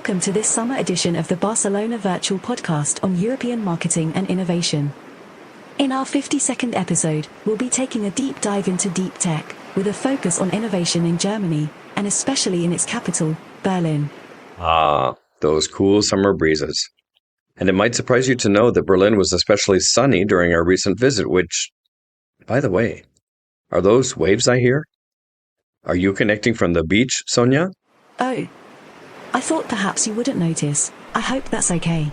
Welcome to this summer edition of the Barcelona Virtual Podcast on European marketing and innovation. In our 52nd episode, we'll be taking a deep dive into deep tech, with a focus on innovation in Germany, and especially in its capital, Berlin. Ah, those cool summer breezes. And it might surprise you to know that Berlin was especially sunny during our recent visit, which, by the way, are those waves I hear? Are you connecting from the beach, Sonia? Oh, I thought perhaps you wouldn't notice. I hope that's okay.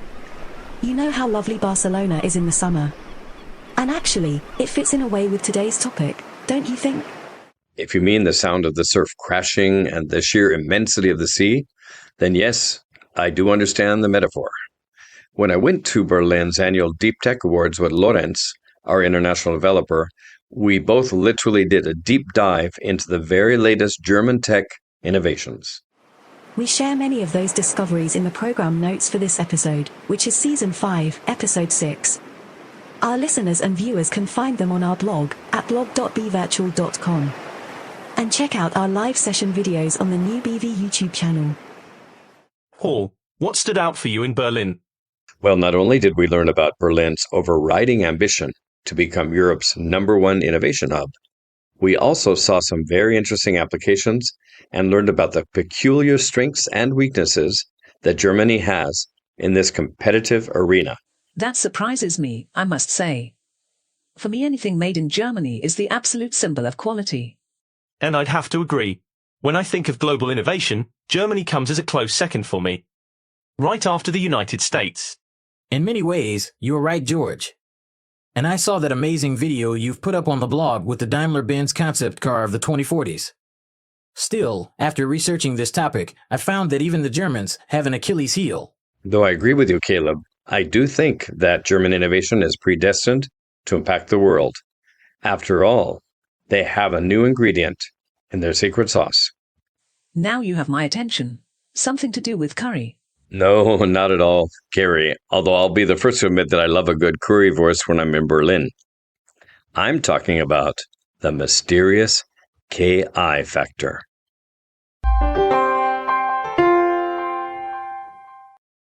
You know how lovely Barcelona is in the summer. And actually, it fits in a way with today's topic, don't you think? If you mean the sound of the surf crashing and the sheer immensity of the sea, then yes, I do understand the metaphor. When I went to Berlin's annual Deep Tech Awards with Lorenz, our international developer, we both literally did a deep dive into the very latest German tech innovations. We share many of those discoveries in the program notes for this episode, which is Season 5, Episode 6. Our listeners and viewers can find them on our blog at blog.bvirtual.com. And check out our live session videos on the new BV YouTube channel. Paul, what stood out for you in Berlin? Well, not only did we learn about Berlin's overriding ambition to become Europe's #1 innovation hub, we also saw some very interesting applications and learned about the peculiar strengths and weaknesses that Germany has in this competitive arena. That surprises me, I must say. For me, anything made in Germany is the absolute symbol of quality. And I'd have to agree. When I think of global innovation, Germany comes as a close second for me. Right after the United States. In many ways, you're right, George. And I saw that amazing video you've put up on the blog with the Daimler-Benz concept car of the 2040s. Still, after researching this topic, I found that even the Germans have an Achilles heel. Though I agree with you, Caleb, I do think that German innovation is predestined to impact the world. After all, they have a new ingredient in their secret sauce. Now you have my attention. Something to do with curry. No, not at all, Gary, although I'll be the first to admit that I love a good currywurst when I'm in Berlin. I'm talking about the mysterious KI factor.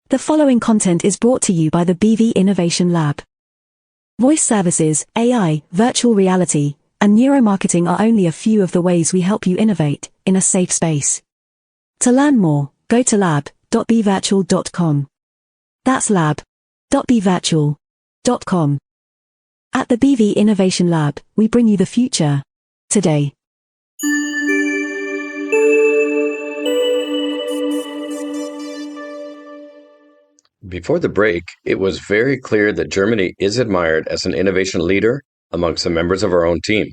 The following content is brought to you by the BV Innovation Lab. Voice services, AI, virtual reality, and neuromarketing are only a few of the ways we help you innovate in a safe space. To learn more, go to lab.bvirtual.com. That's lab.bvirtual.com. At the BV Innovation Lab, we bring you the future today. Before the break, it was very clear that Germany is admired as an innovation leader amongst the members of our own team.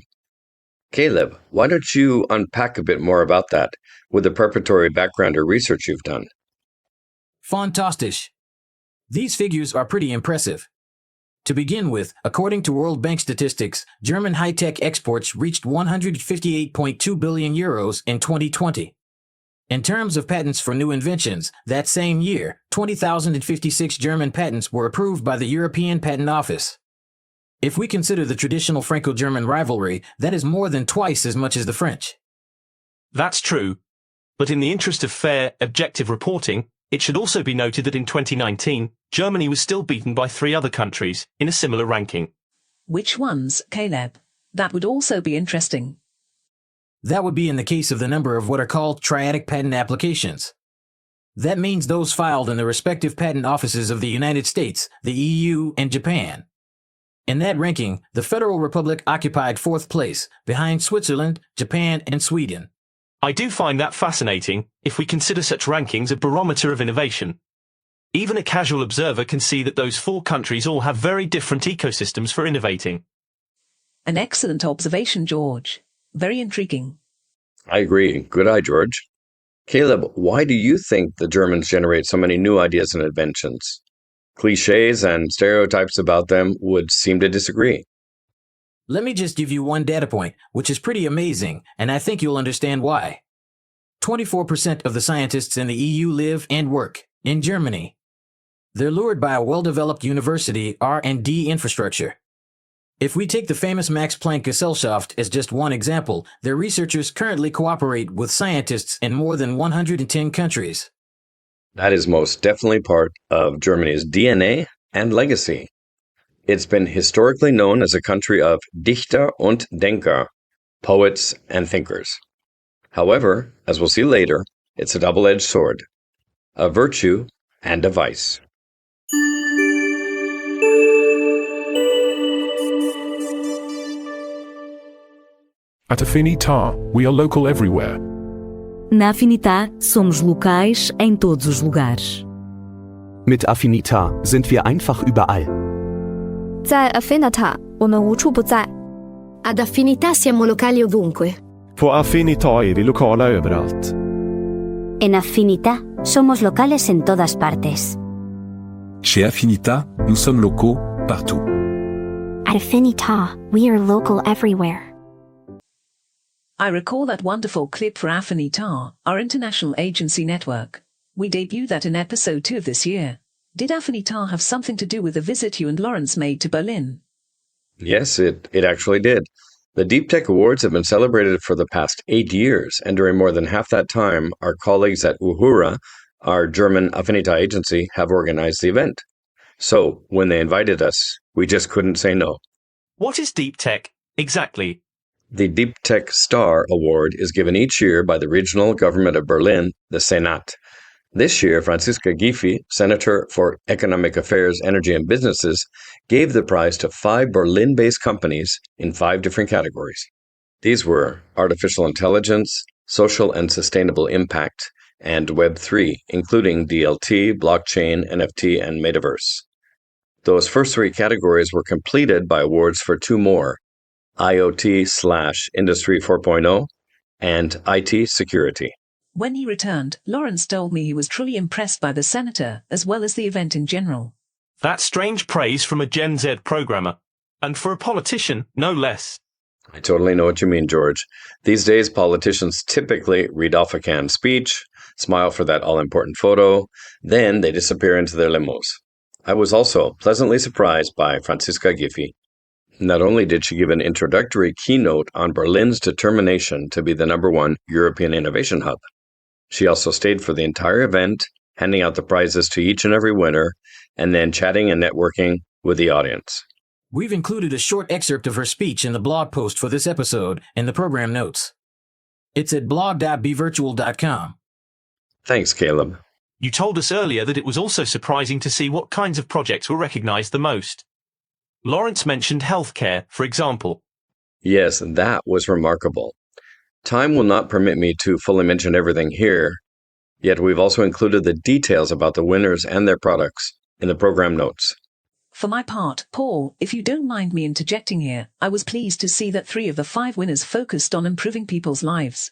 Caleb, why don't you unpack a bit more about that with the preparatory background or research you've done? Fantastisch. These figures are pretty impressive. To begin with, according to World Bank statistics, German high-tech exports reached 158.2 billion euros in 2020. In terms of patents for new inventions, that same year, 20,056 German patents were approved by the European Patent Office. If we consider the traditional Franco-German rivalry, that is more than twice as much as the French. That's true. But in the interest of fair, objective reporting, it should also be noted that in 2019, Germany was still beaten by 3 other countries in a similar ranking. Which ones, Caleb? That would also be interesting. That would be in the case of the number of what are called triadic patent applications. That means those filed in the respective patent offices of the United States, the EU, and Japan. In that ranking, the Federal Republic occupied 4th place, behind Switzerland, Japan, and Sweden. I do find that fascinating, if we consider such rankings a barometer of innovation. Even a casual observer can see that those 4 countries all have very different ecosystems for innovating. An excellent observation, George. Very intriguing. I agree. Good eye, George. Caleb, why do you think the Germans generate so many new ideas and inventions? Cliches and stereotypes about them would seem to disagree. Let me just give you one data point, which is pretty amazing, and I think you'll understand why. 24% of the scientists in the EU live and work in Germany. They're lured by a well-developed university R&D infrastructure. If we take the famous Max Planck Gesellschaft as just one example, their researchers currently cooperate with scientists in more than 110 countries. That is most definitely part of Germany's DNA and legacy. It's been historically known as a country of Dichter und Denker, poets and thinkers. However, as we'll see later, it's a double-edged sword, a virtue and a vice. At Affinità, we are local everywhere. Na Affinità, somos locais em todos os lugares. Mit Affinità sind wir einfach überall. 在 Affinità, 我们无处不在。Ad Affinità siamo locali ovunque. På Affinità är vi lokala överallt. En Affinità, somos locales en todas partes. Chez Affinità, nous sommes locaux partout. At Affinità, we are local everywhere. I recall that wonderful clip for Affinità, our international agency network. We debuted that in episode 2 of this year. Did Affinità have something to do with the visit you and Lawrence made to Berlin? Yes, it actually did. The Deep Tech Awards have been celebrated for the past 8 years, and during more than half that time, our colleagues at Uhura, our German Affinità agency, have organized the event. So, when they invited us, we just couldn't say no. What is Deep Tech exactly? The Deep Tech Star Award is given each year by the regional government of Berlin, the Senat. This year, Franziska Giffey, Senator for Economic Affairs, Energy and Businesses, gave the prize to 5 Berlin-based companies in 5 different categories. These were artificial intelligence, social and sustainable impact, and Web3, including DLT, blockchain, NFT, and metaverse. Those first 3 categories were completed by awards for 2 more, IoT/Industry 4.0 and IT security. When he returned, Lawrence told me he was truly impressed by the senator as well as the event in general. That's strange praise from a Gen Z programmer, and for a politician, no less. I totally know what you mean, George. These days, politicians typically read off a canned speech, smile for that all-important photo, then they disappear into their limos. I was also pleasantly surprised by Franziska Giffey. Not only did she give an introductory keynote on Berlin's determination to be the #1 European innovation hub, she also stayed for the entire event, handing out the prizes to each and every winner, and then chatting and networking with the audience. We've included a short excerpt of her speech in the blog post for this episode in the program notes. It's at blog.bevirtual.com. Thanks, Caleb. You told us earlier that it was also surprising to see what kinds of projects were recognized the most. Lawrence mentioned healthcare, for example. Yes, that was remarkable. Time will not permit me to fully mention everything here, yet we've also included the details about the winners and their products in the program notes. For my part, Paul, if you don't mind me interjecting here, I was pleased to see that 3 of the 5 winners focused on improving people's lives,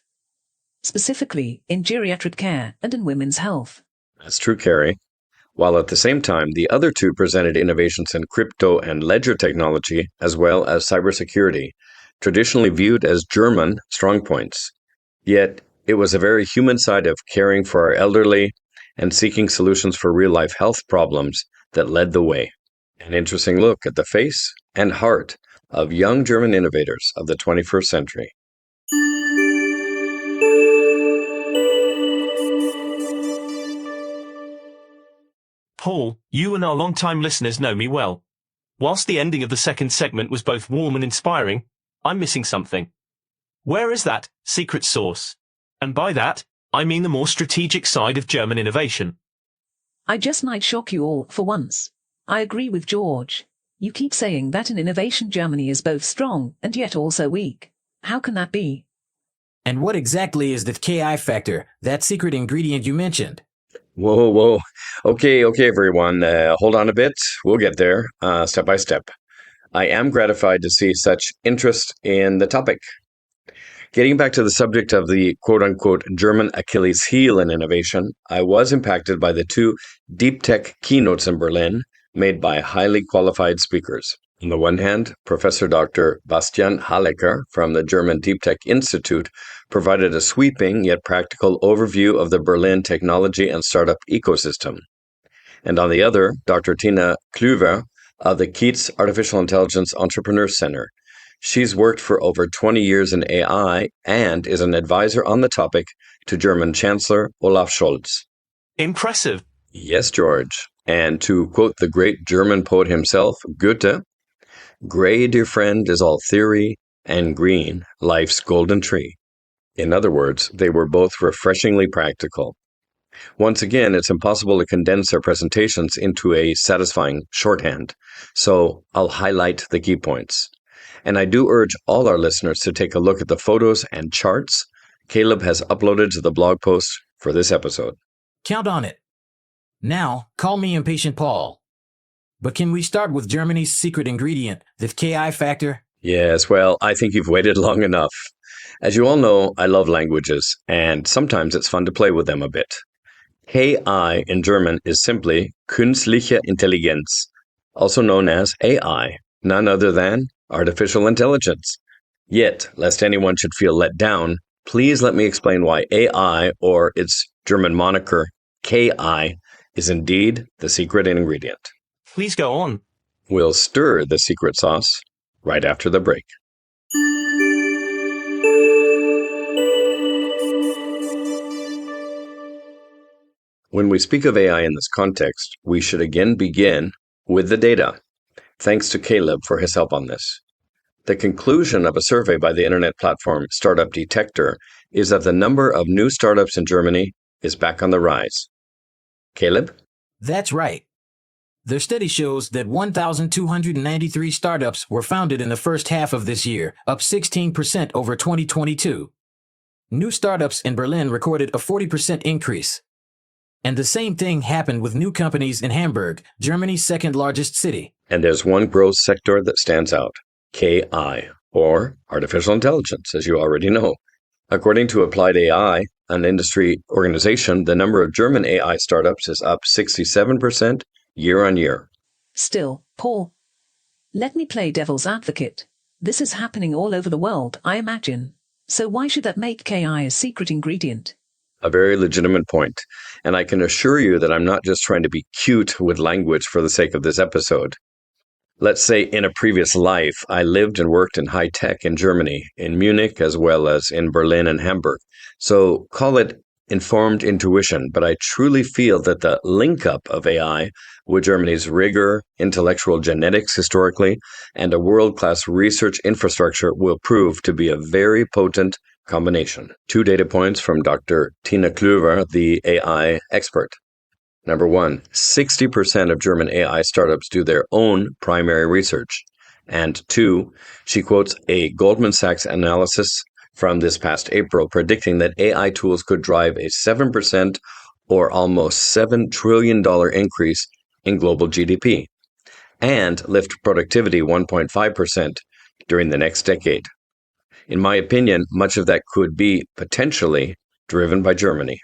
specifically in geriatric care and in women's health. That's true, Carrie. While at the same time, the other 2 presented innovations in crypto and ledger technology, as well as cybersecurity, traditionally viewed as German strong points. Yet, it was a very human side of caring for our elderly and seeking solutions for real-life health problems that led the way. An interesting look at the face and heart of young German innovators of the 21st century. Paul, you and our long-time listeners know me well. Whilst the ending of the second segment was both warm and inspiring, I'm missing something. Where is that secret sauce? And by that, I mean the more strategic side of German innovation. I just might shock you all for once. I agree with George. You keep saying that in innovation Germany is both strong and yet also weak. How can that be? And what exactly is the KI factor, that secret ingredient you mentioned? Whoa. Okay, everyone. Hold on a bit. We'll get there, step by step. I am gratified to see such interest in the topic. Getting back to the subject of the quote-unquote German Achilles heel in innovation, I was impacted by the 2 deep tech keynotes in Berlin made by highly qualified speakers. On the one hand, Professor Dr. Bastian Hallecker from the German Deep Tech Institute provided a sweeping yet practical overview of the Berlin technology and startup ecosystem. And on the other, Dr. Tina Klüver of the Kiez Artificial Intelligence Entrepreneur Center. She's worked for over 20 years in AI and is an advisor on the topic to German Chancellor Olaf Scholz. Impressive. Yes, George. And to quote the great German poet himself, Goethe, "Gray, dear friend, is all theory, and green, life's golden tree." In other words, they were both refreshingly practical. Once again, it's impossible to condense their presentations into a satisfying shorthand, so I'll highlight the key points. And I do urge all our listeners to take a look at the photos and charts Caleb has uploaded to the blog post for this episode. Count on it. Now, call me impatient Paul. But can we start with Germany's secret ingredient, the KI factor? Yes, well, I think you've waited long enough. As you all know, I love languages, and sometimes it's fun to play with them a bit. KI in German is simply Künstliche Intelligenz, also known as AI, none other than artificial intelligence. Yet, lest anyone should feel let down, please let me explain why AI, or its German moniker KI, is indeed the secret ingredient. Please go on. We'll stir the secret sauce right after the break. When we speak of AI in this context, we should again begin with the data. Thanks to Caleb for his help on this. The conclusion of a survey by the internet platform Startup Detector is that the number of new startups in Germany is back on the rise. Caleb? That's right. Their study shows that 1,293 startups were founded in the first half of this year, up 16% over 2022. New startups in Berlin recorded a 40% increase. And the same thing happened with new companies in Hamburg, Germany's second largest city. And there's one growth sector that stands out, KI, or artificial intelligence, as you already know. According to Applied AI, an industry organization, the number of German AI startups is up 67% year on year. Still, Paul, let me play devil's advocate. This is happening all over the world, I imagine. So why should that make KI a secret ingredient? A very legitimate point, and I can assure you that I'm not just trying to be cute with language for the sake of this episode. Let's say in a previous life, I lived and worked in high tech in Germany, in Munich, as well as in Berlin and Hamburg. So call it informed intuition, but I truly feel that the link-up of AI with Germany's rigor, intellectual genetics historically, and a world-class research infrastructure will prove to be a very potent combination. 2 data points from Dr. Tina Klüver, the AI expert. Number 1, 60% of German AI startups do their own primary research. And 2, she quotes a Goldman Sachs analysis from this past April predicting that AI tools could drive a 7% or almost $7 trillion increase in global GDP and lift productivity 1.5% during the next decade. In my opinion, much of that could be potentially driven by Germany.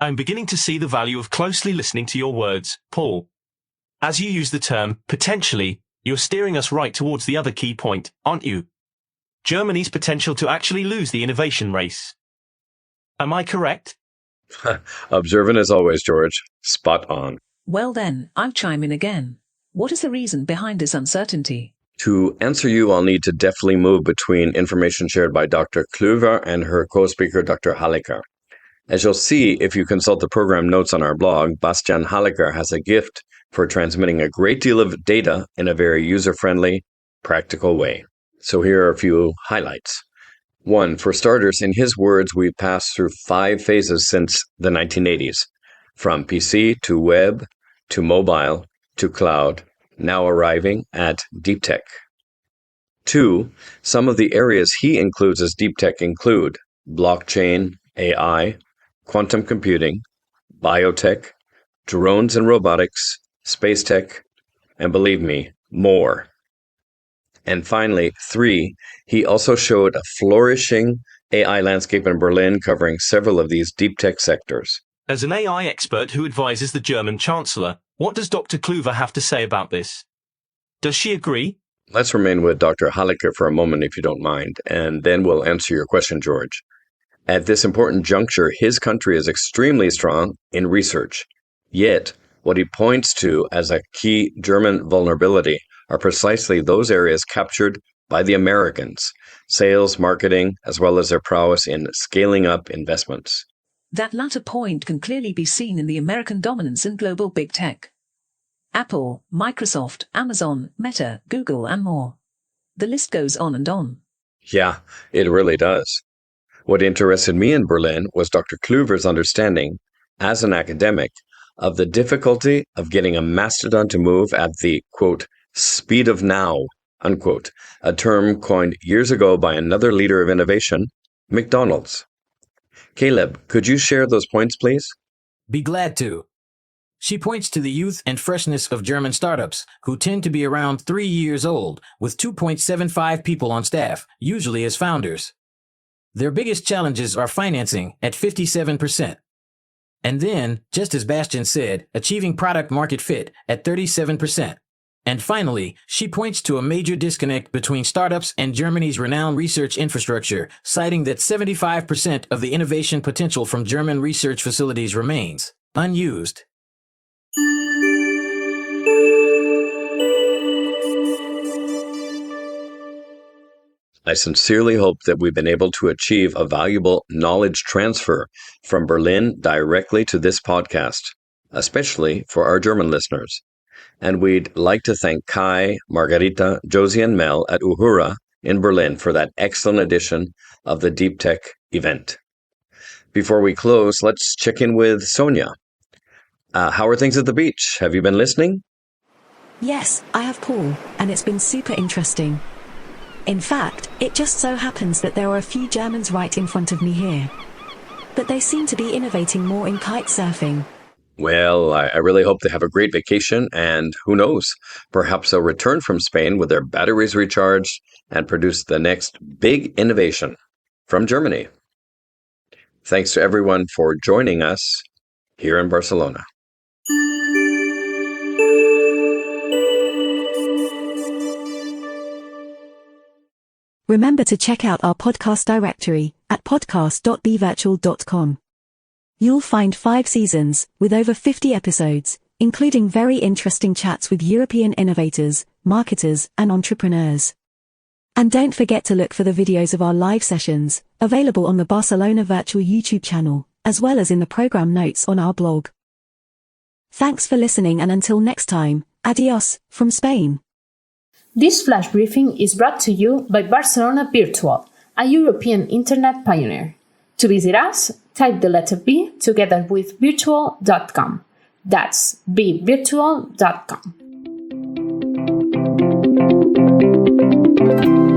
I'm beginning to see the value of closely listening to your words, Paul. As you use the term potentially, you're steering us right towards the other key point, aren't you? Germany's potential to actually lose the innovation race. Am I correct? Observant as always, George. Spot on. Well then, I'll chime in again. What is the reason behind this uncertainty? To answer you, I'll need to deftly move between information shared by Dr. Klüver and her co-speaker, Dr. Hallecker. As you'll see if you consult the program notes on our blog, Bastian Hallecker has a gift for transmitting a great deal of data in a very user-friendly, practical way. So here are a few highlights. 1, for starters, in his words, we've passed through 5 phases since the 1980s, from PC to web to mobile to cloud, now arriving at deep tech. 2, some of the areas he includes as deep tech include blockchain, AI, quantum computing, biotech, drones and robotics, space tech, and believe me, more. And finally, 3, he also showed a flourishing AI landscape in Berlin covering several of these deep tech sectors. As an AI expert who advises the German Chancellor, what does Dr. Klüver have to say about this? Does she agree? Let's remain with Dr. Hallecker for a moment, if you don't mind, and then we'll answer your question, George. At this important juncture, his country is extremely strong in research. Yet, what he points to as a key German vulnerability are precisely those areas captured by the Americans, sales, marketing, as well as their prowess in scaling up investments. That latter point can clearly be seen in the American dominance in global big tech. Apple, Microsoft, Amazon, Meta, Google, and more. The list goes on and on. Yeah, it really does. What interested me in Berlin was Dr. Kluver's understanding, as an academic, of the difficulty of getting a mastodon to move at the, quote, speed of now, unquote, a term coined years ago by another leader of innovation, McDonald's. Caleb, could you share those points, please? Be glad to. She points to the youth and freshness of German startups, who tend to be around 3 years old, with 2.75 people on staff, usually as founders. Their biggest challenges are financing at 57%. And then, just as Bastian said, achieving product market fit at 37%. And finally, she points to a major disconnect between startups and Germany's renowned research infrastructure, citing that 75% of the innovation potential from German research facilities remains unused. I sincerely hope that we've been able to achieve a valuable knowledge transfer from Berlin directly to this podcast, especially for our German listeners. And we'd like to thank Kai, Margarita, Josie, and Mel at Uhura in Berlin for that excellent edition of the Deep Tech event. Before we close, let's check in with Sonia. How are things at the beach? Have you been listening? Yes, I have, Paul, and it's been super interesting. In fact, it just so happens that there are a few Germans right in front of me here. But they seem to be innovating more in kite surfing. Well, I really hope they have a great vacation, and who knows, perhaps they'll return from Spain with their batteries recharged and produce the next big innovation from Germany. Thanks to everyone for joining us here in Barcelona. Remember to check out our podcast directory at podcast.bvirtual.com. You'll find 5 seasons, with over 50 episodes, including very interesting chats with European innovators, marketers, and entrepreneurs. And don't forget to look for the videos of our live sessions, available on the Barcelona Virtual YouTube channel, as well as in the program notes on our blog. Thanks for listening, and until next time, adios, from Spain. This flash briefing is brought to you by Barcelona Virtual, a European internet pioneer. To visit us, type the letter B together with virtual.com. That's bvirtual.com.